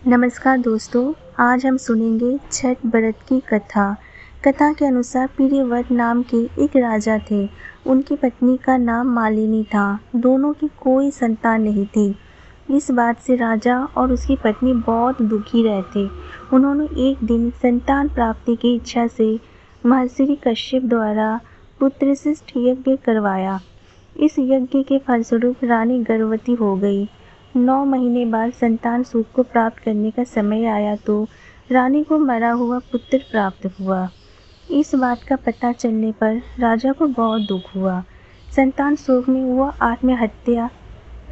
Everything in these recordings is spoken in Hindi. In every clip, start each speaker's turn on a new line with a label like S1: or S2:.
S1: नमस्कार दोस्तों, आज हम सुनेंगे छठ व्रत की कथा। कथा के अनुसार प्रियव्रत नाम के एक राजा थे। उनकी पत्नी का नाम मालिनी था। दोनों की कोई संतान नहीं थी। इस बात से राजा और उसकी पत्नी बहुत दुखी रहते। उन्होंने एक दिन संतान प्राप्ति की इच्छा से महर्षि कश्यप द्वारा पुत्रशिष्ट यज्ञ करवाया। इस यज्ञ के फलस्वरूप रानी गर्भवती हो गई। 9 महीने बाद संतान सुख को प्राप्त करने का समय आया तो रानी को मरा हुआ पुत्र प्राप्त हुआ। इस बात का पता चलने पर राजा को बहुत दुख हुआ। संतान शोक में वह आत्महत्या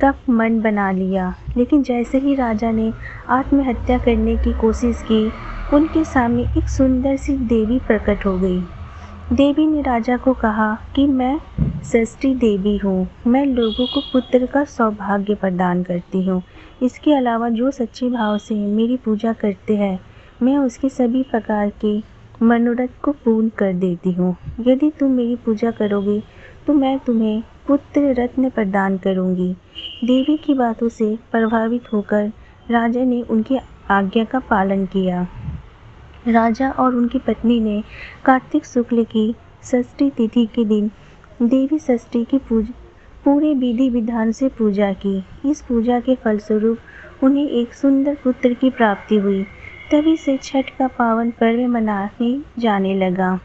S1: का मन बना लिया। लेकिन जैसे ही राजा ने आत्महत्या करने की कोशिश की, उनके सामने एक सुंदर सी देवी प्रकट हो गई। देवी ने राजा को कहा कि मैं षष्ठी देवी हूँ। मैं लोगों को पुत्र का सौभाग्य प्रदान करती हूँ। इसके अलावा जो सच्चे भाव से मेरी पूजा करते हैं, मैं उसके सभी प्रकार के मनोरथ को पूर्ण कर देती हूँ। यदि तुम मेरी पूजा करोगे तो मैं तुम्हें पुत्र रत्न प्रदान करूँगी। देवी की बातों से प्रभावित होकर राजा ने उनकी आज्ञा का पालन किया। राजा और उनकी पत्नी ने कार्तिक शुक्ल की षष्ठी तिथि के दिन देवी षष्ठी की पूरे विधि विधान से पूजा की। इस पूजा के फलस्वरूप उन्हें एक सुंदर पुत्र की प्राप्ति हुई। तभी से छठ का पावन पर्व मनाने जाने लगा।